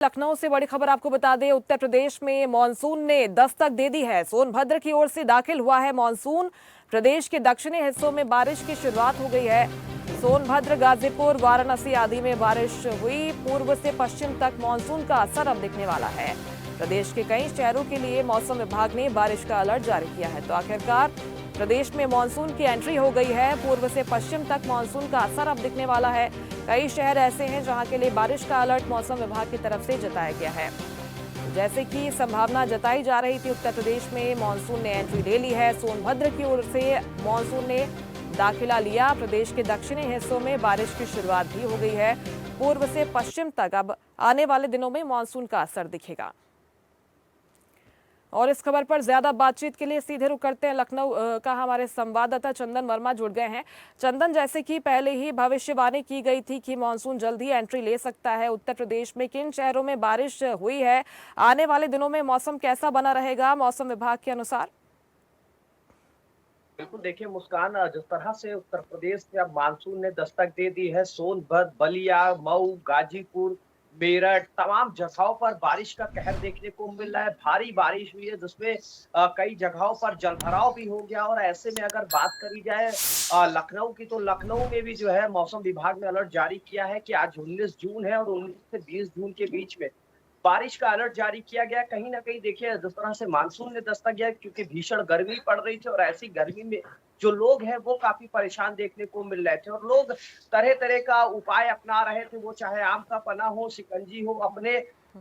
लखनऊ से बड़ी खबर आपको बता दें, उत्तर प्रदेश में मॉनसून ने दस्तक दे दी है। सोनभद्र की ओर से दाखिल हुआ है मॉनसून। प्रदेश के दक्षिणी हिस्सों में बारिश की शुरुआत हो गई है। सोनभद्र, गाजीपुर, वाराणसी आदि में बारिश हुई। पूर्व से पश्चिम तक मॉनसून का असर अब दिखने वाला है। प्रदेश के कई शहरों के लिए मौसम विभाग ने बारिश का अलर्ट जारी किया है। तो आखिरकार प्रदेश में मानसून की एंट्री हो गई है। पूर्व से पश्चिम तक मानसून का असर अब दिखने वाला है। कई शहर ऐसे हैं जहां के लिए बारिश का अलर्ट मौसम विभाग की तरफ से जताया गया है। जैसे कि संभावना जताई जा रही थी, उत्तर प्रदेश में मानसून ने एंट्री ले ली है। सोनभद्र की ओर से मानसून ने दाखिला लिया। प्रदेश के दक्षिणी हिस्सों में बारिश की शुरुआत भी हो गई है। पूर्व से पश्चिम तक अब आने वाले दिनों में मानसून का असर दिखेगा। और इस खबर पर ज्यादा बातचीत के लिए सीधे रुख करते हैं, लखनऊ का हमारे संवाददाता चंदन वर्मा जुड़ गए हैं। चंदन, जैसे कि पहले ही भविष्यवाणी की गई थी कि मानसून जल्द ही एंट्री ले सकता है, उत्तर प्रदेश में किन शहरों में बारिश हुई है, आने वाले दिनों में मौसम कैसा बना रहेगा मौसम विभाग के अनुसार? बिल्कुल देखिए मुस्कान, जिस तरह से उत्तर प्रदेश में अब मानसून ने दस्तक दे दी है, सोनभद्र, बलिया, मऊ, गाजीपुर, मेरठ तमाम जगहों पर बारिश का कहर देखने को मिल रहा है। भारी बारिश हुई है जिसमें कई जगहों पर जलभराव भी हो गया। और ऐसे में अगर बात करी जाए लखनऊ की, तो लखनऊ में भी जो है मौसम विभाग ने अलर्ट जारी किया है कि आज 19 जून है और 19 से 20 जून के बीच में बारिश का अलर्ट जारी किया गया। कहीं ना कहीं देखिए जिस तरह से मानसून ने दस्तक दिया, क्योंकि भीषण गर्मी पड़ रही थी और ऐसी गर्मी में जो लोग हैं वो काफी परेशान देखने को मिल रहे थे और लोग तरह तरह का उपाय अपना रहे थे। वो चाहे आम का पन्ना हो, शिकंजी हो, अपने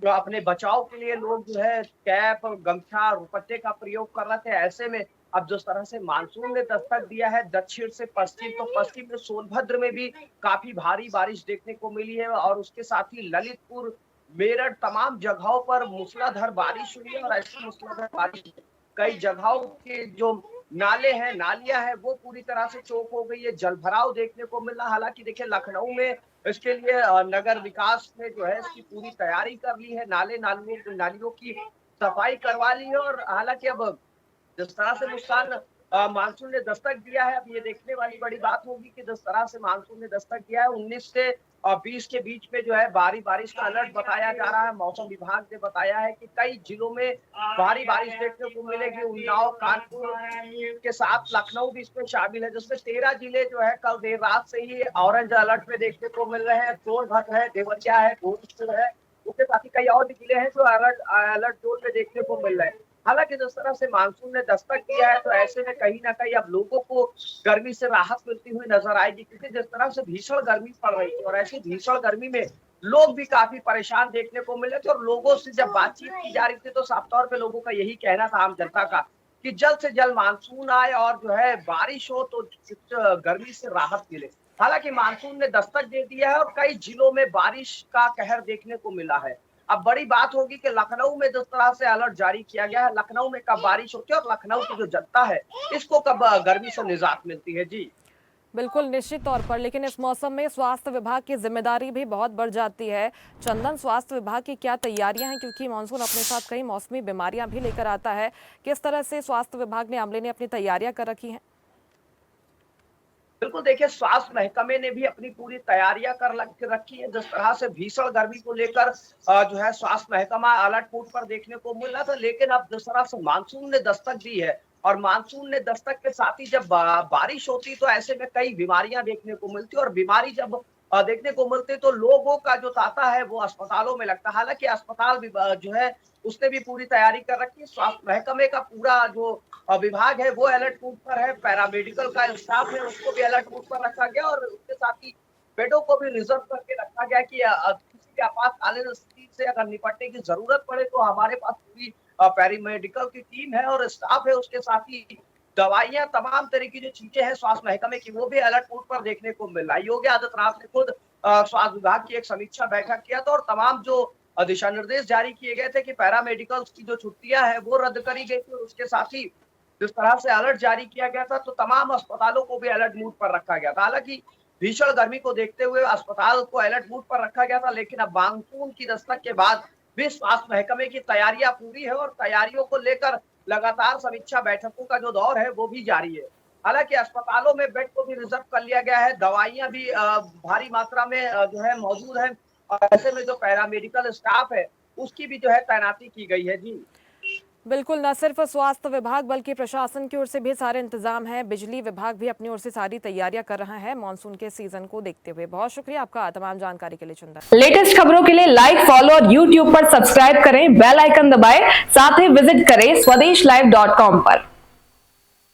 अपने बचाव के लिए लोग जो है कैप, गमछा, दुपट्टे का प्रयोग कर रहे थे। ऐसे में अब जिस तरह से मानसून ने दस्तक दिया है दक्षिण से पश्चिम, तो पश्चिम में सोनभद्र में भी काफी भारी बारिश देखने को मिली है और उसके साथ ही ललितपुर, मेरठ तमाम जगहों पर मूसलाधार बारिश हुई है। और ऐसी मूसलाधार बारिश में कई जगहों के जो नाले हैं, नालियां हैं, वो पूरी तरह से चौक हो गई है। जलभराव देखने को मिला। हालांकि देखिए लखनऊ में इसके लिए नगर विकास ने जो है इसकी पूरी तैयारी कर ली है। नालियों की सफाई करवा ली है। और हालांकि अब जिस तरह से मुस्कान मानसून ने दस्तक दिया है, अब ये देखने वाली बड़ी बात होगी कि जिस तरह से मानसून ने दस्तक दिया है 19 से 20 के बीच में जो है भारी बारिश का अलर्ट बताया जा रहा है। मौसम विभाग ने बताया है कि कई जिलों में भारी बारिश देखने को मिलेगी। उन्नाव, कानपुर के साथ लखनऊ भी इसमें शामिल है, जिसमें 13 जिले जो है कल देर रात से ही ऑरेंज अलर्ट में देखने को मिल रहे हैं। सोनभद्र है, देवरिया है, भोजपुर है, उसके साथ ही कई और भी जिले हैं जो अलर्ट अलर्ट जोन में देखने को मिल रहे हैं। हालांकि जिस तरह से मानसून ने दस्तक दिया है, तो ऐसे में कहीं ना कहीं अब लोगों को गर्मी से राहत मिलती हुई नजर आएगी, क्योंकि जिस तरह से भीषण गर्मी पड़ रही थी और ऐसी भीषण गर्मी में लोग भी काफी परेशान देखने को मिले थे। और लोगों से जब बातचीत की जा रही थी तो साफ तौर पे लोगों का यही कहना था, आम जनता का, कि जल्द से जल्द मानसून आए और जो है बारिश हो तो इस गर्मी से राहत मिले। हालांकि मानसून ने दस्तक दे दिया है और कई जिलों में बारिश का कहर देखने को मिला है। अब बड़ी बात होगी कि लखनऊ में जिस तरह से अलर्ट जारी किया गया है, लखनऊ में कब बारिश होती है और लखनऊ की जो जनता है इसको कब गर्मी से निजात मिलती है। जी बिल्कुल, निश्चित तौर पर। लेकिन इस मौसम में स्वास्थ्य विभाग की जिम्मेदारी भी बहुत बढ़ जाती है। चंदन, स्वास्थ्य विभाग की क्या तैयारियां हैं, क्योंकि मानसून अपने साथ कई मौसमी बीमारियां भी लेकर आता है। किस तरह से स्वास्थ्य विभाग ने, अमले ने अपनी तैयारियां कर रखी हैं? बिल्कुल देखिए, स्वास्थ्य महकमे ने भी अपनी पूरी तैयारियां कर रखी है। जिस तरह से भीषण गर्मी को लेकर जो है स्वास्थ्य महकमा अलर्ट मोड पर देखने को मिल रहा था, लेकिन अब जिस तरह से मानसून ने दस्तक दी है और मानसून ने दस्तक के साथ ही जब बारिश होती तो ऐसे में कई बीमारियां देखने को मिलती और बीमारी जब देखने को मिलती तो लोगों का जो तांता है वो अस्पतालों में लगता है। हालांकि अस्पताल भी जो है उसने भी पूरी तैयारी कर रखी है। स्वास्थ्य महकमे का पूरा जो विभाग है वो अलर्ट मोड पर है। पैरामेडिकल का स्टाफ है उसको भी अलर्ट मोड पर रखा गया और उसके साथ ही बेडों को भी रिजर्व करके रखा गया कि किसी भी आपातकालीन स्थिति से अगर निपटने की जरूरत पड़े तो हमारे पास पूरी पैरामेडिकल की टीम है और स्टाफ है। उसके साथ ही दवाइयां, तमाम तरह की जो चीजें हैं स्वास्थ्य महकमे की, वो भी अलर्ट मोड पर देखने को मिल रहा है। योगी आदित्यनाथ ने खुद स्वास्थ्य विभाग की एक समीक्षा बैठक किया था और तमाम जो दिशा निर्देश जारी किए गए थे कि पैरामेडिकल्स की जो छुट्टियां हैं वो रद्द करी गई थी। और उसके साथ ही जिस तरह से अलर्ट जारी किया गया था तो तमाम अस्पतालों को भी अलर्ट मोड पर रखा गया था। हालांकि भीषण गर्मी को देखते हुए अस्पताल को अलर्ट मोड पर रखा गया था, लेकिन अब मानसून की दस्तक के बाद भी स्वास्थ्य महकमे की तैयारियां पूरी है और तैयारियों को लेकर लगातार समीक्षा बैठकों का जो दौर है वो भी जारी है। हालांकि अस्पतालों में बेड को भी रिजर्व कर लिया गया है। दवाइयां भी भारी मात्रा में जो है मौजूद है। और ऐसे में जो पैरामेडिकल स्टाफ है उसकी भी जो है तैनाती की गई है जी। बिल्कुल, न सिर्फ स्वास्थ्य विभाग बल्कि प्रशासन की ओर से भी सारे इंतजाम हैं। बिजली विभाग भी अपनी ओर से सारी तैयारियां कर रहा है मानसून के सीजन को देखते हुए। बहुत शुक्रिया आपका तमाम जानकारी के लिए चंदन। लेटेस्ट खबरों के लिए लाइक, फॉलो और यूट्यूब पर सब्सक्राइब करें, बेल आइकन दबाएं, साथ ही विजिट करें swedishlive.com पर।